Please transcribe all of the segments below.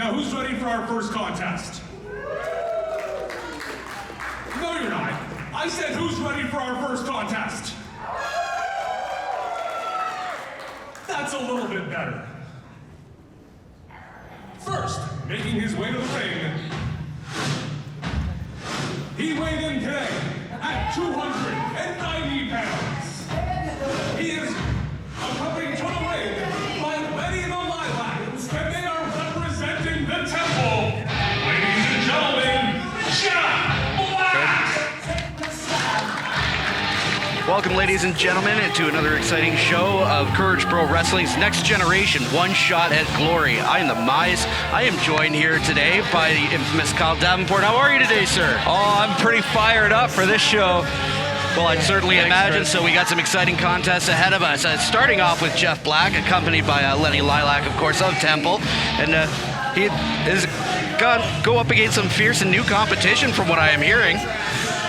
Now, who's ready for our first contest? No, you're not. I said, who's ready for our first contest? That's a little bit better. First, making his way to the ring, he weighed in today at 290 pounds. He is accompanied to the ring by Lenny the Lilac, and they are representing the Temple. Ladies and gentlemen, Jeff Black! Welcome, ladies and gentlemen, to another exciting show of Courage Pro Wrestling's Next Generation One Shot at Glory. I am the Mize. I am joined here today by the infamous Kyle Davenport. How are you today, sir? Oh, I'm pretty fired up for this show. Well, I'd certainly imagine, so we got some exciting contests ahead of us. Starting off with Jeff Black, accompanied by Lenny Lilac, of course, of Temple. And he is going to go up against some fierce and new competition from what I am hearing.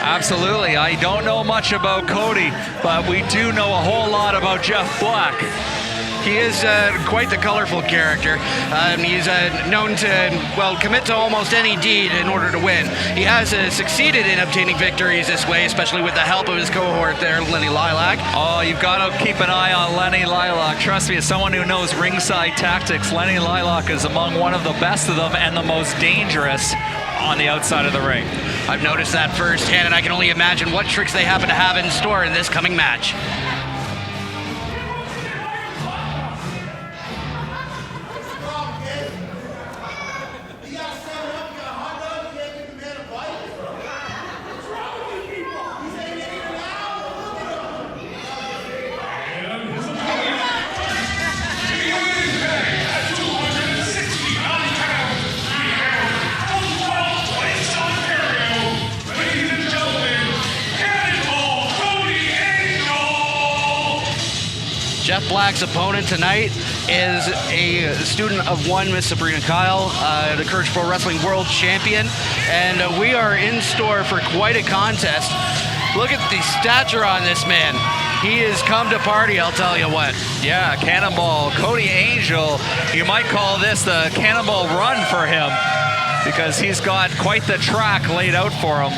Absolutely. I don't know much about Cody, but we do know a whole lot about Jeff Black. He is quite the colorful character. He's known to, well, commit to almost any deed in order to win. He has succeeded in obtaining victories this way, especially with the help of his cohort there, Lenny Lilac. Oh, you've got to keep an eye on Lenny Lilac. Trust me, as someone who knows ringside tactics, Lenny Lilac is among one of the best of them and the most dangerous on the outside of the ring. I've noticed that firsthand, and I can only imagine what tricks they happen to have in store in this coming match. Jeff Black's opponent tonight is a student of one, Miss Sabrina Kyle, the Courage Pro Wrestling World Champion, and we are in store for quite a contest. Look at the stature on this man. He has come to party, I'll tell you what. Yeah, Cannonball, Cody Angel. You might call this the Cannonball Run for him because he's got quite the track laid out for him.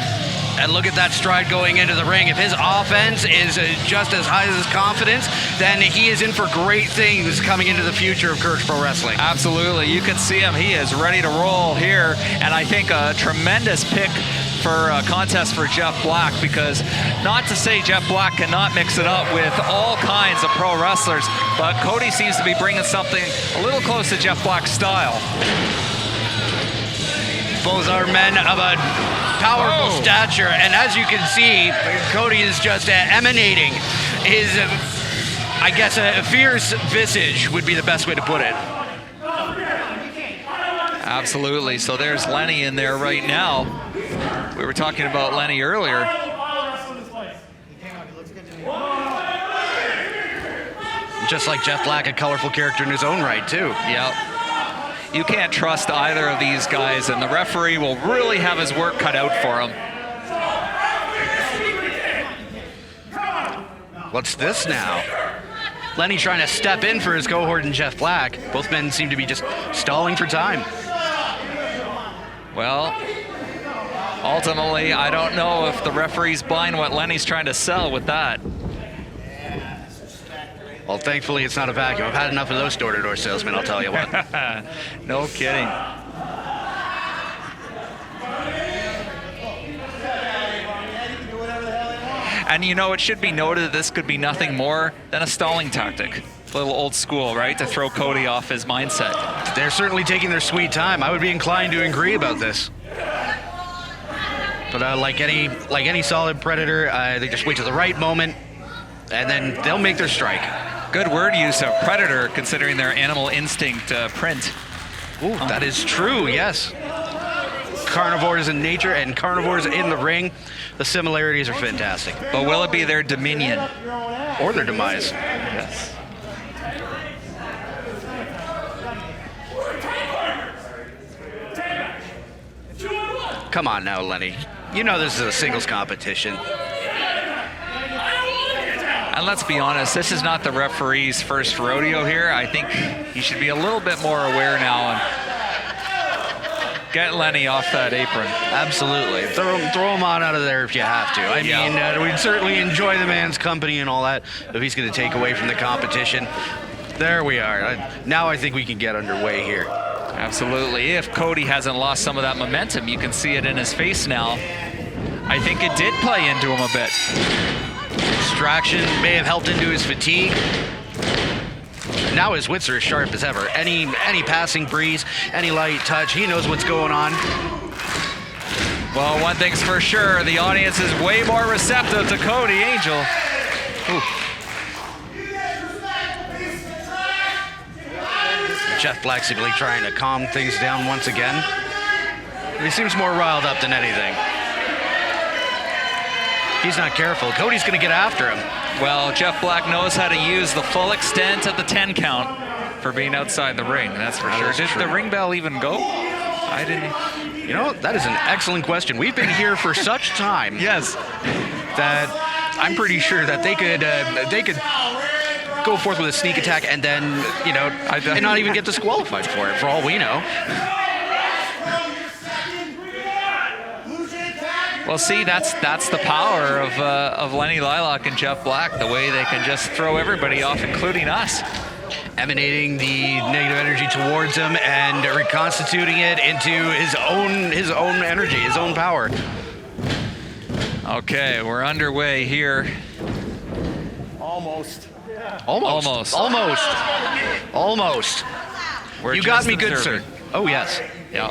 And look at that stride going into the ring. If his offense is just as high as his confidence, then he is in for great things coming into the future of Courage Pro Wrestling. Absolutely. You can see him. He is ready to roll here. And I think a tremendous pick for a contest for Jeff Black, because not to say Jeff Black cannot mix it up with all kinds of pro wrestlers, but Cody seems to be bringing something a little close to Jeff Black's style. Both are men of a powerful stature, and as you can see, Cody is just emanating his, I guess, a fierce visage would be the best way to put it. Absolutely. So there's Lenny in there right now. We were talking about Lenny earlier. Just like Jeff Black, a colorful character in his own right, too. Yep. You can't trust either of these guys, and the referee will really have his work cut out for him. What's this now? Lenny trying to step in for his cohort and Jeff Black. Both men seem to be just stalling for time. Well, ultimately, I don't know if the referee's buying what Lenny's trying to sell with that. Well, thankfully, it's not a vacuum. I've had enough of those door-to-door salesmen, I'll tell you what. No kidding. And you know, it should be noted that this could be nothing more than a stalling tactic. A little old school, right? To throw Cody off his mindset. They're certainly taking their sweet time. I would be inclined to agree about this. But like any solid predator, they just wait to the right moment, and then they'll make their strike. Good word use of predator, considering their animal instinct print. Ooh, that is true, yes. Carnivores in nature and carnivores in the ring. The similarities are fantastic. But will it be their dominion? Or their demise. Yes. Come on now, Lenny. You know this is a singles competition. And let's be honest, this is not the referee's first rodeo here. I think he should be a little bit more aware now. And Get Lenny off that apron. Absolutely. Throw him on out of there if you have to. I mean, we'd certainly enjoy the man's company and all that if he's going to take away from the competition. There we are. Now I think we can get underway here. Absolutely. If Cody hasn't lost some of that momentum, you can see it in his face now. I think it did play into him a bit. Distraction may have helped into his fatigue. Now his wits are as sharp as ever. Any passing breeze, any light touch, he knows what's going on. Well, one thing's for sure, the audience is way more receptive to Cody Angel. Ooh. Jeff Black simply trying to calm things down once again. He seems more riled up than anything. He's not careful. Cody's going to get after him. Well, Jeff Black knows how to use the full extent of the 10 count for being outside the ring, that's for sure. Did the ring bell even go? I didn't. You know, that is an excellent question. We've been here for such time. Yes. That I'm pretty sure that they could go forth with a sneak attack and then, you know, and not even get disqualified for it, for all we know. Well, see, that's the power of Lenny Lilac and Jeff Black, the way they can just throw everybody off, including us. Emanating the negative energy towards him and reconstituting it into his own energy, his own power. Okay, we're underway here. Almost. We're You got just me good, observing. sir. Oh, yes. Yeah.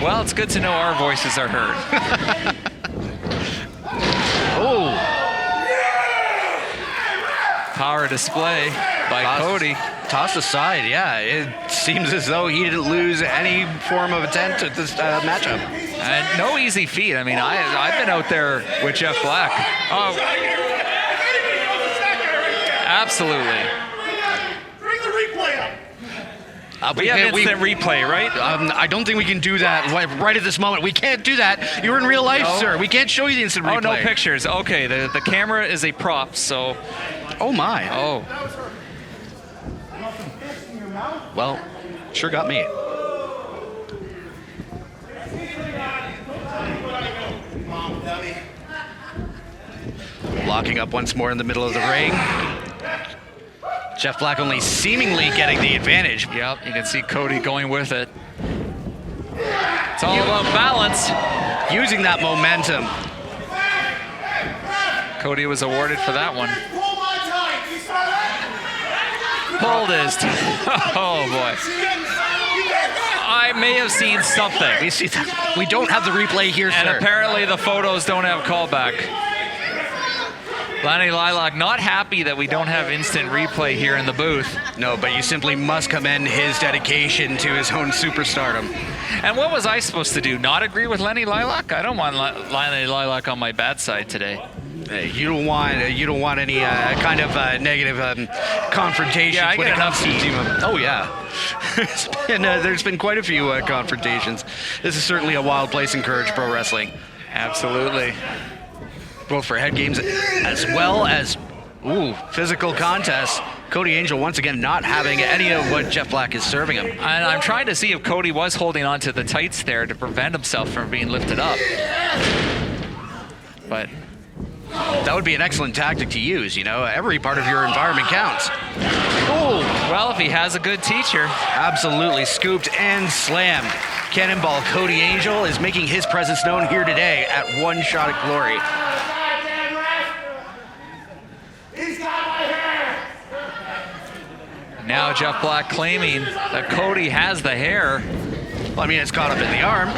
Well, it's good to know our voices are heard. Oh. Power display by Cody. Tossed aside, yeah. It seems as though he didn't lose any form of attempt at this matchup. And no easy feat. I mean, I've been out there with Jeff Black. Oh, absolutely. Bring the replay up. We have instant replay, right? I don't think we can do that right at this moment. We can't do that. You're in real life, sir. We can't show you the instant replay. Oh, no pictures. Okay, the camera is a prop, so... Oh, my. Oh. Well, sure got me. Locking up once more in the middle of the ring. Jeff Black only seemingly getting the advantage. Yep, you can see Cody going with it. It's all about balance. Using that momentum. Cody was awarded for that one. Pulled his. Oh boy. I may have seen something. We see that. We don't have the replay here, And sir. apparently the photos don't have callback. Lenny Lilac not happy that we don't have instant replay here in the booth. No, but you simply must commend his dedication to his own superstardom. And what was I supposed to do? Not agree with Lenny Lilac? I don't want Lenny Lilac on my bad side today. You don't want any kind of negative confrontations Yeah, I when get it comes enough to heat. team up. Oh yeah, there's been quite a few confrontations. This is certainly a wild place in Courage Pro Wrestling. Absolutely. Both for head games as well as physical contests. Cody Angel once again not having any of what Jeff Black is serving him. And I'm trying to see if Cody was holding on to the tights there to prevent himself from being lifted up. But that would be an excellent tactic to use. You know, every part of your environment counts. oh, well, if he has a good teacher. Absolutely scooped and slammed. Cannonball Cody Angel is making his presence known here today at One Shot at Glory. Now Jeff Black claiming that Cody has the hair. Well, I mean, it's caught up in the arm.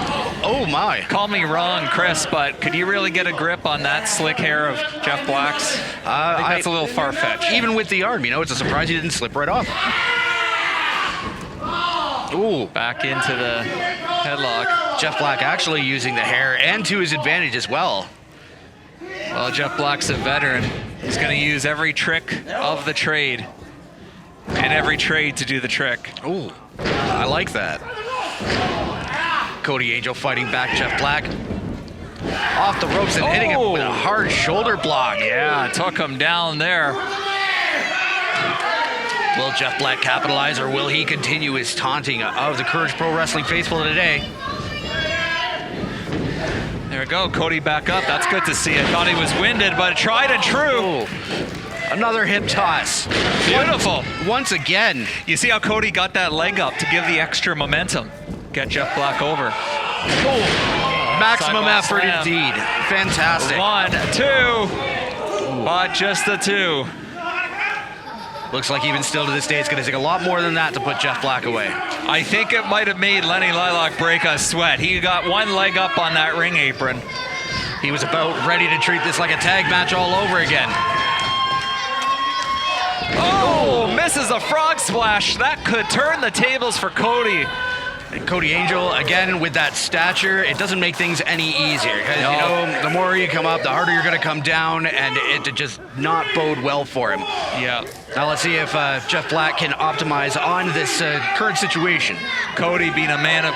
Oh, my. Call me wrong, Chris, but could you really get a grip on that slick hair of Jeff Black's? I think that's a little far-fetched. Even with the arm, you know, it's a surprise he didn't slip right off. Ooh. Back into the headlock. Jeff Black actually using the hair and to his advantage as well. Well, Jeff Black's a veteran. He's going to use every trick of the trade. And every trade to do the trick. Ooh, I like that. Cody Angel fighting back Jeff Black. Off the ropes and hitting him with a hard shoulder block. Yeah, took him down there. Will Jeff Black capitalize, or will he continue his taunting of the Courage Pro Wrestling faithful today? There we go, Cody back up. That's good to see. I thought he was winded, but tried and true. Another hip toss. Beautiful. Once again. You see how Cody got that leg up to give the extra momentum. Get Jeff Black over. Maximum Sidewalk effort slam. indeed. Fantastic. 1, 2. But just the 2. Looks like even still to this day, it's going to take a lot more than that to put Jeff Black away. I think it might have made Lenny Lilac break a sweat. He got one leg up on that ring apron. He was about ready to treat this like a tag match all over again. Oh, misses a frog splash. That could turn the tables for Cody. And Cody Angel, again, with that stature, it doesn't make things any easier. Because, you know, the more you come up, the harder you're going to come down, and it just not bode well for him. Yeah. Now let's see if Jeff Black can optimize on this current situation. Cody being a man of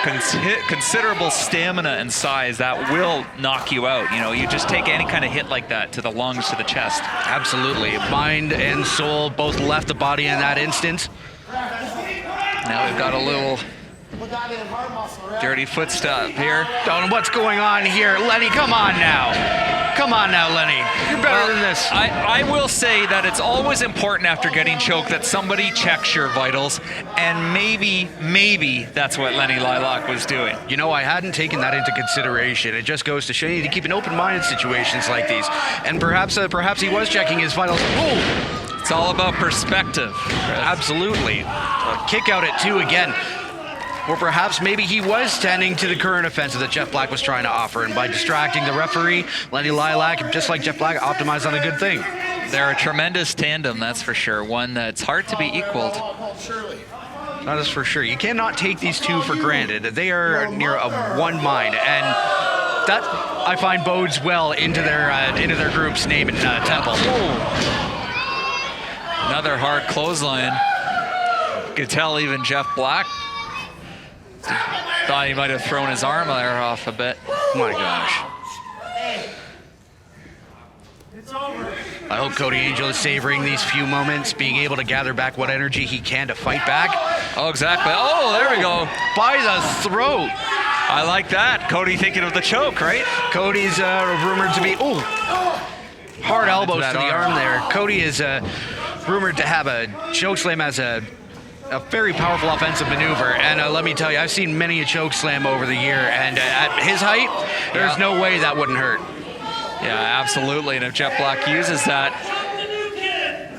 considerable stamina and size, that will knock you out. You know, you just take any kind of hit like that to the lungs, to the chest. Absolutely. Mind and soul both left the body in that instant. Now we've got a little dirty footstep here. Don't know what's going on here. Lenny, come on now. Come on now, Lenny. You're better than this. I will say that it's always important after getting choked that somebody checks your vitals, and maybe that's what Lenny Lilac was doing. You know, I hadn't taken that into consideration. It just goes to show you to keep an open mind in situations like these. And perhaps he was checking his vitals. Ooh. It's all about perspective. Absolutely. Kick out at 2 again. Or perhaps maybe he was tending to the current offensive that Jeff Black was trying to offer, and by distracting the referee, Lenny Lilac, just like Jeff Black, optimized on a good thing. They're a tremendous tandem, that's for sure. One that's hard to be equaled. That is for sure. You cannot take these two for granted. They are near a one mind, and that I find bodes well into their group's name and temple. Another hard clothesline. You could tell even Jeff Black thought he might have thrown his arm there off a bit. My gosh. I hope Cody Angel is savoring these few moments, being able to gather back what energy he can to fight back. Oh, exactly. Oh, there we go. By the throat. I like that. Cody thinking of the choke, right? Cody's rumored to be, hard elbows to the arm there. Cody is rumored to have a chokeslam as a very powerful offensive maneuver, and let me tell you, I've seen many a choke slam over the year, and at his height, there's no way that wouldn't hurt. Yeah, absolutely, and if Jeff Black uses that.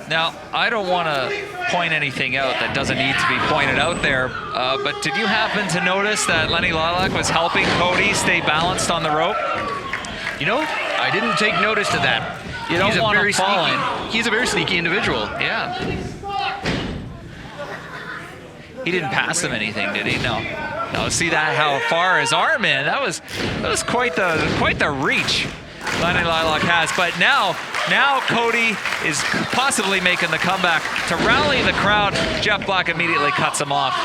Now, I don't want to point anything out that doesn't need to be pointed out there, but did you happen to notice that Lenny Lilac was helping Cody stay balanced on the rope? You know, I didn't take notice to that. You don't want him falling. He's a very sneaky individual. Yeah. He didn't pass him anything, did he? No. No. See that? How far his arm in? That was quite the reach Lenny Lilac has. But now Cody is possibly making the comeback to rally the crowd. Jeff Black immediately cuts him off,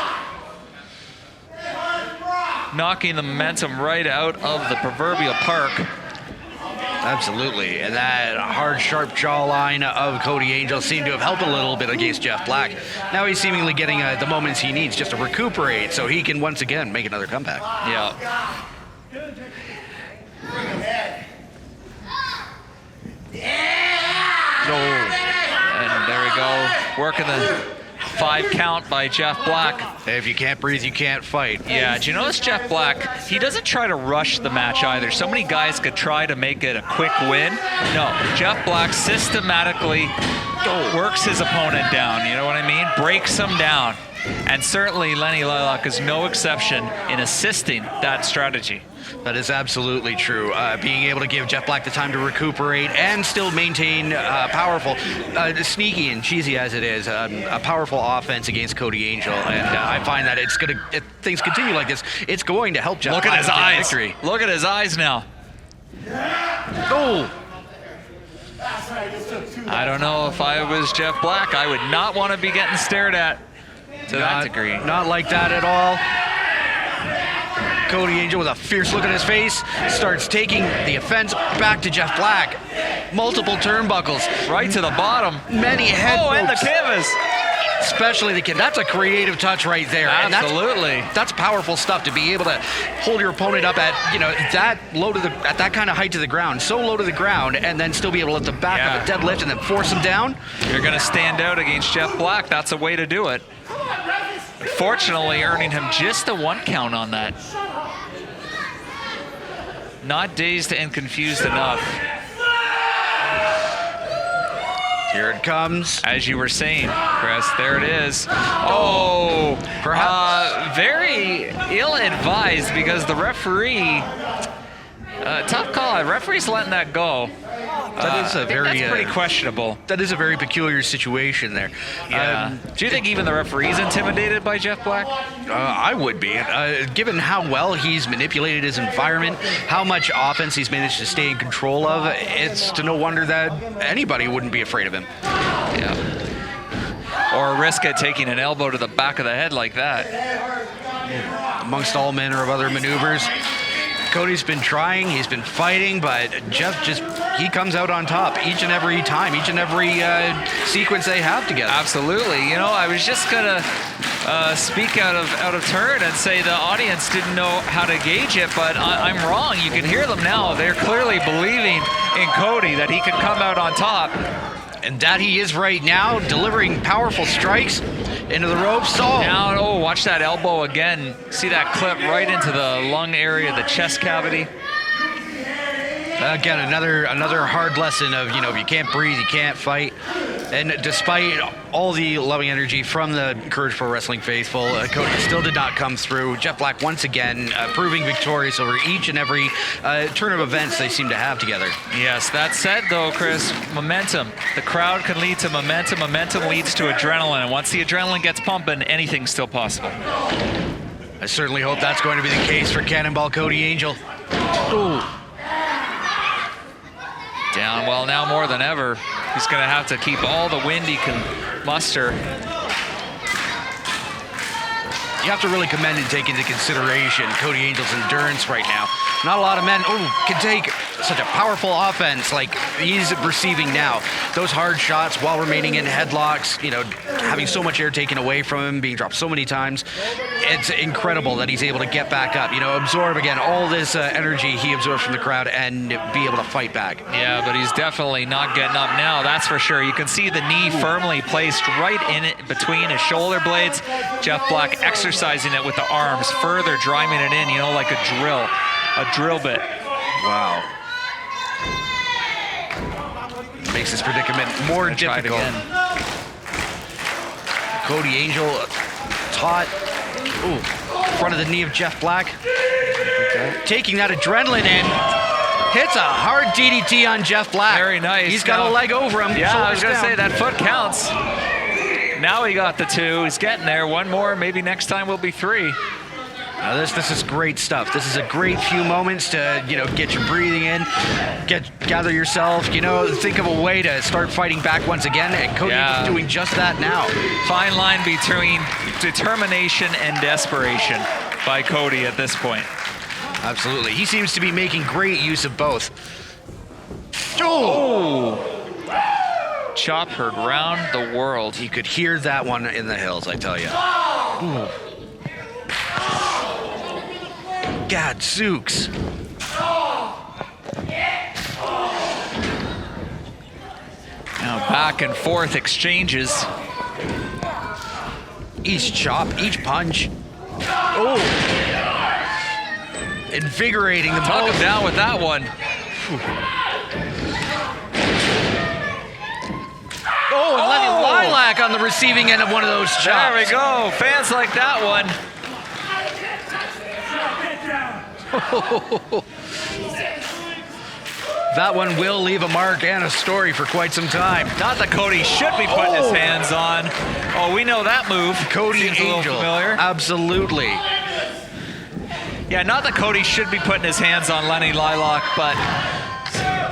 knocking the momentum right out of the proverbial park. Absolutely, and that hard, sharp jawline of Cody Angel seemed to have helped a little bit against Jeff Black. Now he's seemingly getting the moments he needs just to recuperate so he can once again make another comeback. Yeah. And there we go, working the 5 count by Jeff Black. If you can't breathe, you can't fight. Yeah, do you notice Jeff Black, he doesn't try to rush the match either. So many guys could try to make it a quick win. No, Jeff Black systematically works his opponent down, you know what I mean? Breaks him down. And certainly Lenny Lilac is no exception in assisting that strategy. That is absolutely true. Being able to give Jeff Black the time to recuperate and still maintain powerful, sneaky and cheesy as it is, a powerful offense against Cody Angel. And I find that if things continue like this, it's going to help Jeff Black. Look at his eyes. Victory. Look at his eyes now. Oh. I don't know if I was Jeff Black, I would not want to be getting stared at to that degree. Not like that at all. Cody Angel with a fierce look on his face starts taking the offense back to Jeff Black. Multiple turnbuckles. Right to the bottom. Many head and the ropes. canvas. especially the kid. That's a creative touch right there. Absolutely. And that's powerful stuff to be able to hold your opponent up at, that low at that kind of height to the ground, so low to the ground, and then still be able to lift the back of a deadlift and then force him down. You're going to stand out against Jeff Black. That's a way to do it. Fortunately, earning him just the 1 count on that. Not dazed and confused enough. Here it comes. As you were saying, Chris, there it is. Oh, perhaps. Very ill-advised because the referee, tough call. Referee's letting that go. That's pretty questionable. That is a very peculiar situation there. Yeah. Do you think even the referee's intimidated by Jeff Black? I would be. Given how well he's manipulated his environment, how much offense he's managed to stay in control of, it's to no wonder that anybody wouldn't be afraid of him. Yeah. Or risk it taking an elbow to the back of the head like that. Amongst all manner of other maneuvers. Cody's been trying, he's been fighting, but Jeff he comes out on top each and every time, each and every sequence they have together. Absolutely. I was just gonna speak out of turn and say the audience didn't know how to gauge it, but I'm wrong. You can hear them now. They're clearly believing in Cody that he could come out on top. And that he is right now, delivering powerful strikes into the ropes. Now, watch that elbow again. See that clip right into the lung area, the chest cavity. Again, another hard lesson of, if you can't breathe, you can't fight. And despite all the loving energy from the Courage Pro Wrestling faithful, Cody still did not come through. Jeff Black once again proving victorious over each and every turn of events they seem to have together. Yes, that said though, Chris, momentum. The crowd can lead to momentum. Momentum leads to adrenaline. And once the adrenaline gets pumping, anything's still possible. I certainly hope that's going to be the case for Cannonball Cody Angel. Ooh. Down, well, now more than ever. He's going to have to keep all the wind he can muster. You have to really commend and take into consideration Cody Angel's endurance right now. Not a lot of men can take such a powerful offense like he's receiving now. Those hard shots while remaining in headlocks, having so much air taken away from him, being dropped so many times. It's incredible that he's able to get back up, absorb again all this energy he absorbs from the crowd and be able to fight back. Yeah, but he's definitely not getting up now, that's for sure. You can see the knee firmly placed right in it between his shoulder blades. Jeff Black exercising it with the arms, further driving it in, like a drill bit. Wow. Makes this predicament more difficult. Cody Angel taught front of the knee of Jeff Black. Okay. Taking that adrenaline in. Hits a hard DDT on Jeff Black. Very nice. He's got a leg over him. Yeah, I was going to say that foot counts. Now he got the 2. He's getting there. One more. Maybe next time will be 3. Now this is great stuff. This is a great few moments to get your breathing in, gather yourself, think of a way to start fighting back once again. And Cody is doing just that now. Fine line between determination and desperation by Cody at this point. Absolutely. He seems to be making great use of both. Chop heard round the world. He could hear that one in the hills, I tell you. Gadzooks. Now back and forth exchanges. Each chop, each punch. Invigorating them Took both. him down with that one. Lenny Lilac on the receiving end of one of those chops. There we go. Fans like that one. That one will leave a mark and a story for quite some time. Not that Cody should be putting his hands on. Oh, we know that move. Cody Seems Angel. Familiar. Absolutely. Yeah, not that Cody should be putting his hands on Lenny Lilac, but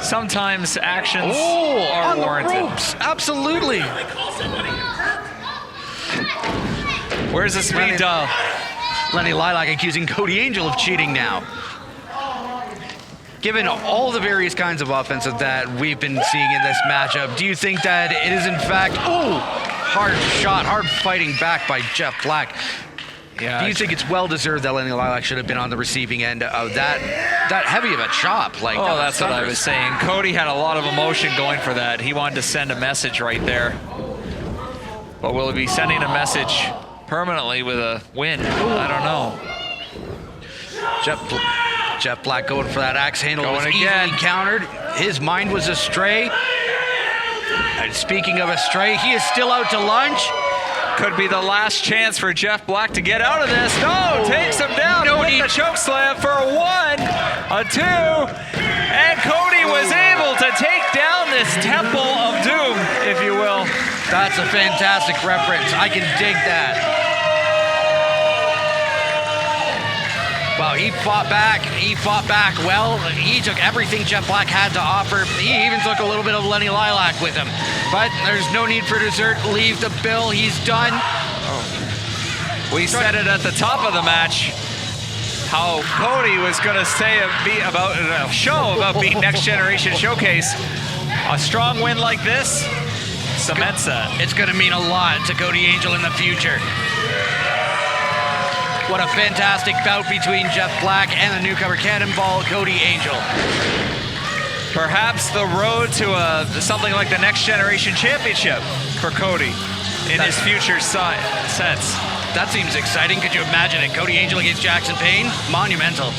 sometimes actions are on warranted. The ropes. Absolutely. Where's the speed dial? Lenny Lilac accusing Cody Angel of cheating now. Given all the various kinds of offensive that we've been seeing in this matchup, do you think that it is in fact... hard shot, hard fighting back by Jeff Black. Yeah. Do you think it's well deserved that Lenny Lilac should have been on the receiving end of that heavy of a chop? Like, Oh, that's what I was saying. Cody had a lot of emotion going for that. He wanted to send a message right there. But will he be sending a message permanently with a win? I don't know. Jeff Black going for that axe handle. Going was again. easily countered. His mind was astray. And speaking of astray, he is still out to lunch. Could be the last chance for Jeff Black to get out of this. No, takes him down with the choke slam for a 1, a 2, and Cody was able to take down this Temple of Doom, if you will. That's a fantastic reference. I can dig that. Well, he fought back. He fought back well. He took everything Jeff Black had to offer. He even took a little bit of Lenny Lilac with him. But there's no need for dessert. Leave the bill. He's done. We said it at the top of the match, how Cody was going to say about beating Next Generation Showcase. A strong win like this cements that. It's going to mean a lot to Cody Angel in the future. What a fantastic bout between Jeff Black and the newcomer Cannonball, Cody Angel. Perhaps the road to something like the Next Generation Championship for Cody in his future sets. That seems exciting. Could you imagine it? Cody Angel against Jackson Payne? Monumental.